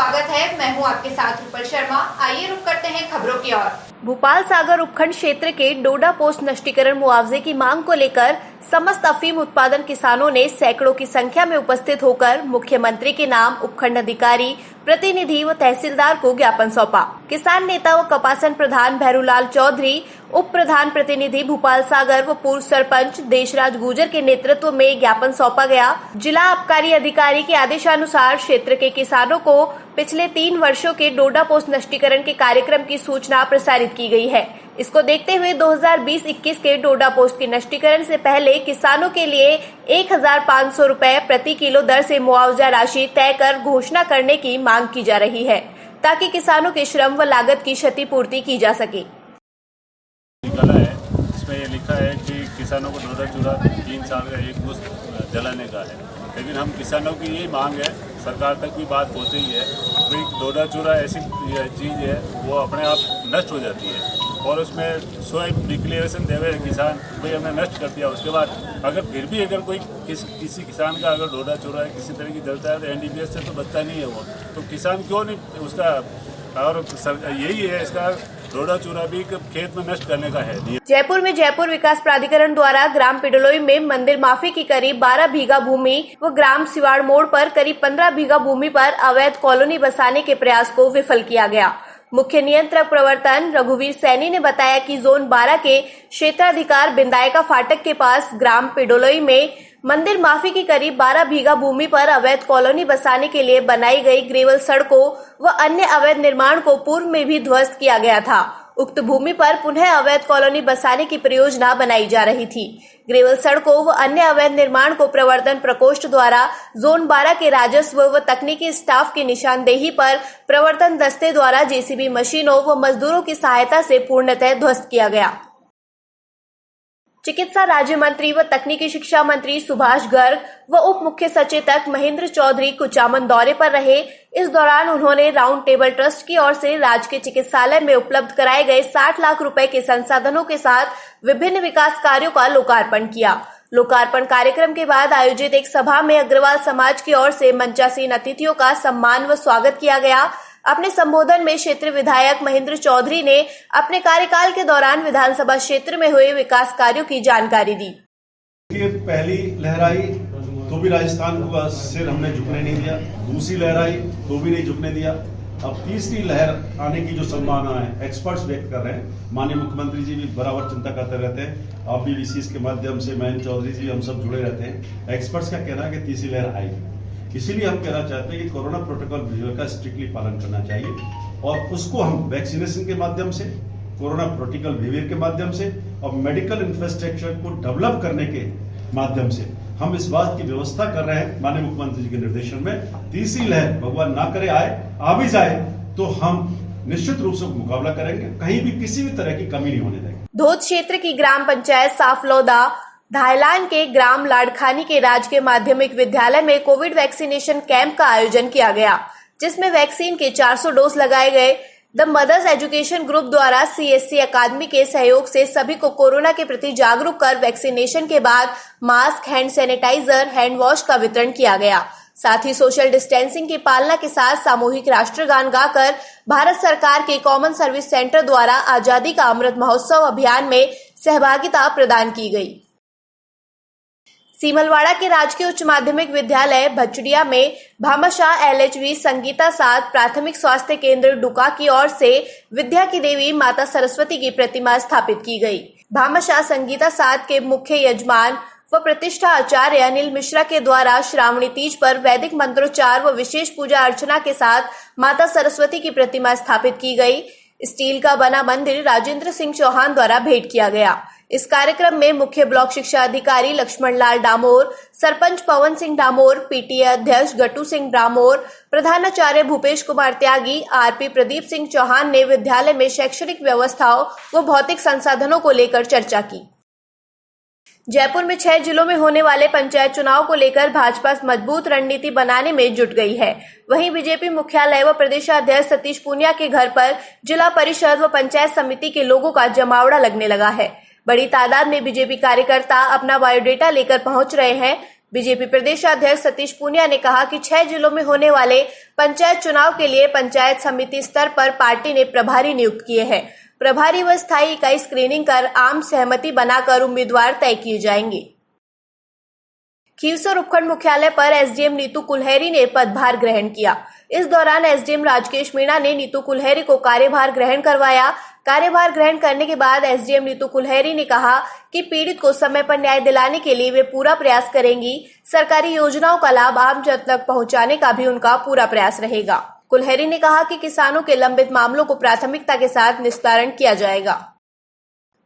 स्वागत है। मैं हूं आपके साथ रूपल शर्मा। आइए रुक करते हैं खबरों की ओर। भोपाल सागर उपखंड क्षेत्र के डोडा पोस्ट नष्टीकरण मुआवजे की मांग को लेकर समस्त अफीम उत्पादन किसानों ने सैकड़ों की संख्या में उपस्थित होकर मुख्यमंत्री के नाम उपखंड अधिकारी, प्रतिनिधि व तहसीलदार को ज्ञापन सौंपा। किसान नेता व कपासन प्रधान भैरूलाल चौधरी, उप प्रधान प्रतिनिधि भोपाल सागर व पूर्व सरपंच देशराज गुर्जर के नेतृत्व में ज्ञापन सौंपा गया। जिला आबकारी अधिकारी के आदेशानुसार क्षेत्र के किसानों को पिछले 3 वर्षों के डोडा पोस्ट नष्टीकरण के कार्यक्रम की सूचना प्रसारित की गई है। इसको देखते हुए 2020-21 के डोडा पोस्ट के नष्टीकरण से पहले किसानों के लिए 1,500 रुपए प्रति किलो दर से मुआवजा राशि तय कर घोषणा करने की मांग की जा रही है, ताकि किसानों के श्रम व लागत की क्षतिपूर्ति की जा सके। इसमें ये लिखा है कि किसानों को डोडा चूरा 3 साल का एक मुश्त जलाने का है, लेकिन हम किसानों की यही मांग है, सरकार तक भी बात पहुँची है कि डोडा चूरा ऐसी चीज़ है वो अपने आप नष्ट हो जाती है और उसमें स्वयं डिक्लेरेशन देवे किसान भाई हमने नष्ट कर दिया। उसके बाद अगर फिर भी अगर कोई किसी किसान का अगर डोडा चूरा है किसी तरह की जलता है तो NDPS से तो बचता नहीं है वो, तो किसान क्यों नहीं उसका, और यही है इसका डोडा चूरा भी खेत में नष्ट करने का है। जयपुर में जयपुर विकास प्राधिकरण द्वारा ग्राम पिडलोई में मंदिर माफी की करीब 12 बीघा भूमि व ग्राम सिवाड़ मोड़ पर करीब 15 बीघा भूमि पर अवैध कॉलोनी बसाने के प्रयास को विफल किया गया। मुख्य नियंत्रक प्रवर्तन रघुवीर सैनी ने बताया कि जोन 12 के क्षेत्राधिकार बिंदायका फाटक के पास ग्राम पिडलोई में मंदिर माफी की करीब 12 बीघा भूमि पर अवैध कॉलोनी बसाने के लिए बनाई गई ग्रेवल सड़कों व अन्य अवैध निर्माण को पूर्व में भी ध्वस्त किया गया था। उक्त भूमि पर पुनः अवैध कॉलोनी बसाने की परियोजना बनाई जा रही थी। ग्रेवल सड़कों व अन्य अवैध निर्माण को प्रवर्तन प्रकोष्ठ द्वारा जोन 12 के राजस्व व तकनीकी स्टाफ की निशानदेही पर प्रवर्तन दस्ते द्वारा JCB मशीनों व मजदूरों की सहायता से पूर्णतः ध्वस्त किया गया। चिकित्सा राज्य मंत्री व तकनीकी शिक्षा मंत्री सुभाष गर्ग व उप मुख्य सचेतक महेंद्र चौधरी कुचामन दौरे पर रहे। इस दौरान उन्होंने राउंड टेबल ट्रस्ट की ओर से राजकीय चिकित्सालय में उपलब्ध कराए गए 60 लाख रुपए के संसाधनों के साथ विभिन्न विकास कार्यों का लोकार्पण किया। लोकार्पण कार्यक्रम के बाद आयोजित एक सभा में अग्रवाल समाज की ओर से मंचासीन अतिथियों का सम्मान व स्वागत किया गया। अपने संबोधन में क्षेत्र विधायक महेंद्र चौधरी ने अपने कार्यकाल के दौरान विधानसभा क्षेत्र में हुए विकास कार्यों की जानकारी दी। ये पहली लहर आई तो भी राजस्थान को सिर हमने झुकने नहीं दिया, दूसरी लहर आई तो भी नहीं झुकने दिया, अब तीसरी लहर आने की जो संभावना है एक्सपर्ट्स व्यक्त कर रहे हैं। माननीय मुख्यमंत्री जी भी बराबर चिंता करते रहते हैं, आप भी VCS के माध्यम से महेंद्र चौधरी जी हम सब जुड़े रहते हैं। एक्सपर्ट्स का कहना है कि तीसरी लहर आएगी, इसीलिए हम कहना चाहते हैं कि कोरोना प्रोटोकॉल बिहेवियर का स्ट्रिक्टली पालन करना चाहिए और उसको हम वैक्सीनेशन के माध्यम से, कोरोना प्रोटोकॉल बिहेवियर के माध्यम से और मेडिकल इंफ्रास्ट्रक्चर को डेवलप करने के माध्यम से हम इस बात की व्यवस्था कर रहे हैं। माननीय मुख्यमंत्री जी के निर्देशन में तीसरी लहर भगवान ना करे आए, आ भी जाए तो हम निश्चित रूप से मुकाबला करेंगे, कहीं भी किसी भी तरह की कमी नहीं होने देंगे। धोद क्षेत्र की ग्राम पंचायत साफलौदा धायलान के ग्राम लाड़खानी के राजकीय माध्यमिक विद्यालय में कोविड वैक्सीनेशन कैंप का आयोजन किया गया, जिसमें वैक्सीन के 400 डोज लगाए गए। द मदर्स एजुकेशन ग्रुप द्वारा CSC अकादमी के सहयोग से सभी को कोरोना के प्रति जागरूक कर वैक्सीनेशन के बाद mask, hand sanitiser, hand wash का वितरण किया गया। साथ ही सोशल डिस्टेंसिंग की पालना के साथ सामूहिक राष्ट्रगान गाकर भारत सरकार के कॉमन सर्विस सेंटर द्वारा आजादी का अमृत महोत्सव अभियान में सहभागिता प्रदान की गई। सीमलवाड़ा के राजकीय उच्च माध्यमिक विद्यालय भचड़िया में भामाशाह LHV संगीता साध प्राथमिक स्वास्थ्य केंद्र डुका की ओर से विद्या की देवी माता सरस्वती की प्रतिमा स्थापित की गई। भामाशाह संगीता साध के मुख्य यजमान व प्रतिष्ठा आचार्य अनिल मिश्रा के द्वारा श्रावणी तीज पर वैदिक मंत्रोच्चार व विशेष पूजा अर्चना के साथ माता सरस्वती की प्रतिमा स्थापित की गई। स्टील का बना मंदिर राजेंद्र सिंह चौहान द्वारा भेंट किया गया। इस कार्यक्रम में मुख्य ब्लॉक शिक्षा अधिकारी लक्ष्मण लाल डामोर, सरपंच पवन सिंह डामोर, PTA अध्यक्ष गट्टू सिंह डामोर, प्रधानाचार्य भूपेश कुमार त्यागी, RP प्रदीप सिंह चौहान ने विद्यालय में शैक्षणिक व्यवस्थाओं व भौतिक संसाधनों को लेकर चर्चा की। जयपुर में 6 जिलों में होने वाले पंचायत चुनाव को लेकर भाजपा मजबूत रणनीति बनाने में जुट गई है। वहीं बीजेपी मुख्यालय व प्रदेशाध्यक्ष सतीश पूनिया के घर पर जिला परिषद व पंचायत समिति के लोगों का जमावड़ा लगने लगा है। बड़ी तादाद में बीजेपी कार्यकर्ता अपना बायोडेटा लेकर पहुंच रहे हैं। बीजेपी प्रदेश अध्यक्ष सतीश पूनिया ने कहा कि 6 जिलों में होने वाले पंचायत चुनाव के लिए पंचायत समिति स्तर पर पार्टी ने प्रभारी नियुक्त किए हैं। प्रभारी व स्थायी इकाई स्क्रीनिंग कर आम सहमति बनाकर उम्मीदवार तय किए जाएंगे। खीवसर उपखंड मुख्यालय पर एसडीएम नीतू कुल्हेरी ने पदभार ग्रहण किया। इस दौरान एसडीएम राजकेश मीणा ने नीतू कुल्हेरी को कार्यभार ग्रहण करवाया। कार्यभार ग्रहण करने के बाद एसडीएम नीतू कुल्हेरी ने कहा कि पीड़ित को समय पर न्याय दिलाने के लिए वे पूरा प्रयास करेंगी। सरकारी योजनाओं का लाभ आम जन तक पहुंचाने का भी उनका पूरा प्रयास रहेगा। कुल्हेरी ने कहा कि किसानों के लंबित मामलों को प्राथमिकता के साथ निस्तारण किया जाएगा।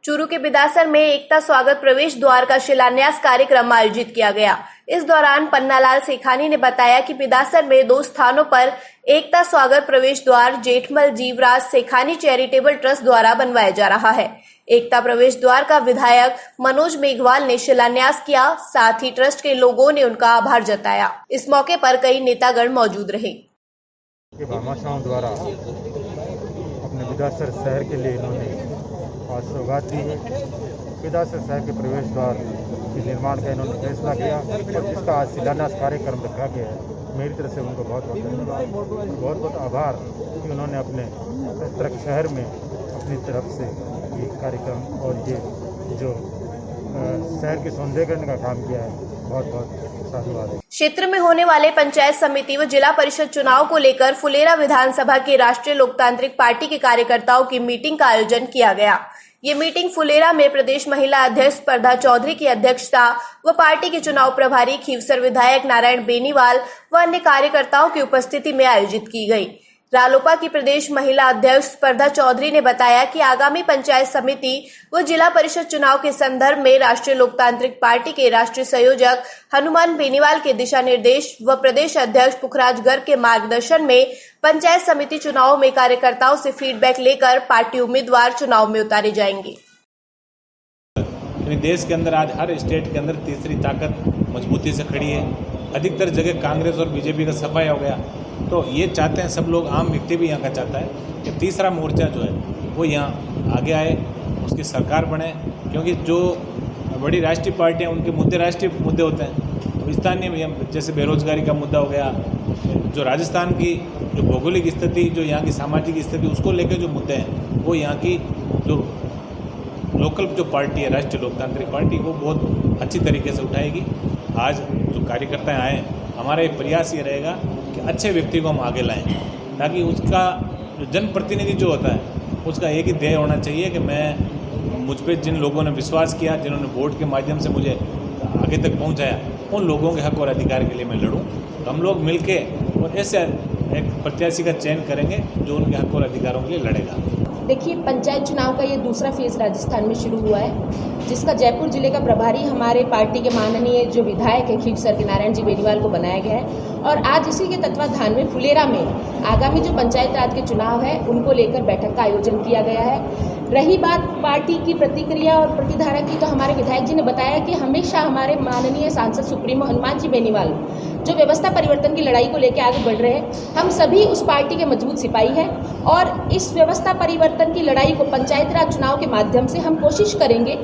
चूरू के बिदासर में एकता स्वागत प्रवेश द्वार का शिलान्यास कार्यक्रम आयोजित किया गया। इस दौरान पन्नालाल सेखानी ने बताया कि बिदासर में 2 स्थानों पर एकता स्वागत प्रवेश द्वार जेठमल जीवराज सेखानी चैरिटेबल ट्रस्ट द्वारा बनवाया जा रहा है। एकता प्रवेश द्वार का विधायक मनोज मेघवाल ने शिलान्यास किया। साथ ही ट्रस्ट के लोगों ने उनका आभार जताया। इस मौके पर कई नेतागण मौजूद रहे। भामाशाहों द्वारा अपने बिदासर शहर के लिए इन्होंने आज सौगात दी है। बिदासर शहर के प्रवेश द्वार के निर्माण का इन्होंने फैसला किया और जिसका आज शिलान्यास कार्यक्रम रखा गया है। मेरी तरफ से उनको बहुत बहुत धन्यवाद, बहुत बहुत आभार कि उन्होंने अपने ट्रक शहर में अपनी तरफ से ये कार्यक्रम और ये जो शहर के सौंदर्यीकरण का काम किया है। बहुत बहुत साधुवाद। क्षेत्र में होने वाले पंचायत समिति व जिला परिषद चुनाव को लेकर फुलेरा विधानसभा की राष्ट्रीय लोकतांत्रिक पार्टी के कार्यकर्ताओं की मीटिंग का आयोजन किया गया। ये मीटिंग फुलेरा में प्रदेश महिला अध्यक्ष स्पर्धा चौधरी की अध्यक्षता व पार्टी के चुनाव प्रभारी खीवसर विधायक नारायण बेनीवाल व अन्य कार्यकर्ताओं की उपस्थिति में आयोजित की गई। रालोपा की प्रदेश महिला अध्यक्ष स्पर्धा चौधरी ने बताया कि आगामी पंचायत समिति व जिला परिषद चुनाव के संदर्भ में राष्ट्रीय लोकतांत्रिक पार्टी के राष्ट्रीय संयोजक हनुमान बेनीवाल के दिशा निर्देश व प्रदेश अध्यक्ष पुखराज गर्ग के मार्गदर्शन में पंचायत समिति चुनाव में कार्यकर्ताओं से फीडबैक लेकर पार्टी उम्मीदवार चुनाव में उतारे जाएंगे। देश के अंदर आज हर स्टेट के अंदर तीसरी ताकत मजबूती से खड़ी है। अधिकतर जगह कांग्रेस और बीजेपी का सफाया हो गया। तो ये चाहते हैं सब लोग, आम व्यक्ति भी यहाँ का चाहता है कि तीसरा मोर्चा जो है वो यहाँ आगे आए, उसकी सरकार बने। क्योंकि जो बड़ी राष्ट्रीय पार्टियाँ उनके मुद्दे राष्ट्रीय मुद्दे होते हैं। स्थानीय जैसे बेरोजगारी का मुद्दा हो गया, जो राजस्थान की जो भौगोलिक स्थिति, जो यहाँ की सामाजिक स्थिति, उसको लेकर जो मुद्दे हैं वो यहाँ की जो लोकल जो पार्टी है राष्ट्रीय लोकतांत्रिक पार्टी वो बहुत अच्छी तरीके से उठाएगी। आज जो कार्यकर्ता आए, हमारा ये प्रयास ये रहेगा कि अच्छे व्यक्ति को हम आगे लाएं, ताकि उसका जो जनप्रतिनिधि जो होता है उसका एक ही ध्येय होना चाहिए कि मैं मुझ पर जिन लोगों ने विश्वास किया, जिन्होंने वोट के माध्यम से मुझे आगे तक पहुंचाया, उन लोगों के हक और अधिकार के लिए मैं लड़ूं। हम लोग मिलके और ऐसे एक प्रत्याशी का चयन करेंगे जो उनके हक और अधिकारों के लिए लड़ेगा। देखिए, पंचायत चुनाव का ये दूसरा फेज़ राजस्थान में शुरू हुआ है, जिसका जयपुर जिले का प्रभारी हमारे पार्टी के माननीय जो विधायक है खीवसर के नारायण जी बेनीवाल को बनाया गया है। और आज इसी के तत्वाधान में फुलेरा में आगामी जो पंचायत राज के चुनाव है उनको लेकर बैठक का आयोजन किया गया है। रही बात पार्टी की प्रतिक्रिया और प्रतिधारा की, तो हमारे विधायक जी ने बताया कि हमेशा हमारे माननीय सांसद सुप्रीमो हनुमान जी बेनीवाल जो व्यवस्था परिवर्तन की लड़ाई को लेकर आगे बढ़ रहे हैं, हम सभी उस पार्टी के मजबूत सिपाही हैं। और इस व्यवस्था परिवर्तन की लड़ाई को पंचायत राज चुनाव के माध्यम से हम कोशिश करेंगे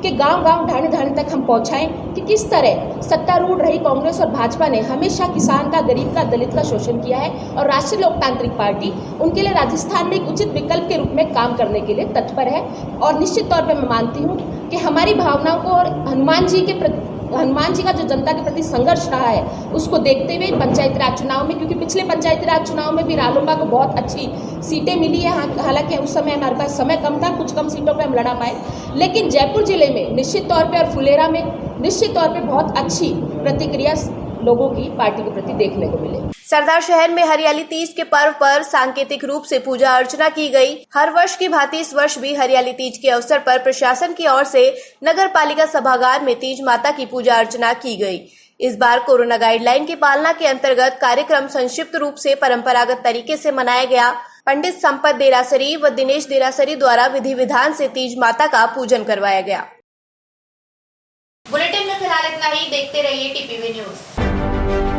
कि गांव-गांव ढाणी-ढाणी तक हम पहुंचाएं कि किस तरह सत्तारूढ़ रही कांग्रेस और भाजपा ने हमेशा किसान का, गरीब का, दलित का शोषण किया है, और राष्ट्रीय लोकतांत्रिक पार्टी उनके लिए राजस्थान में एक उचित विकल्प के रूप में काम करने के लिए तत्पर है। और निश्चित तौर पर मैं मानती हूँ कि हमारी भावनाओं को और हनुमान जी का जो जनता के प्रति संघर्ष रहा है उसको देखते हुए पंचायती राज चुनाव में, क्योंकि पिछले पंचायती राज चुनाव में भी रालोपा को बहुत अच्छी सीटें मिली है, हालांकि उस समय हमारे पास समय कम था, कुछ कम सीटों पे हम लड़ा पाए, लेकिन जयपुर जिले में निश्चित तौर पे और फुलेरा में निश्चित तौर पे बहुत अच्छी प्रतिक्रिया लोगों की पार्टी के प्रति देखने को मिले। सरदार शहर में हरियाली तीज के पर्व पर सांकेतिक रूप से पूजा अर्चना की गई। हर वर्ष की भांति इस वर्ष भी हरियाली तीज के अवसर पर प्रशासन की ओर से नगर पालिका सभागार में तीज माता की पूजा अर्चना की गई। इस बार कोरोना गाइडलाइन की पालना के अंतर्गत कार्यक्रम संक्षिप्त रूप से परंपरागत तरीके से मनाया गया। पंडित संपत देरासरी व दिनेश देरासरी द्वारा विधि विधान से तीज माता का पूजन करवाया गया। बुलेटिन में फिलहाल इतना ही। देखते रहिए टीपीवी न्यूज।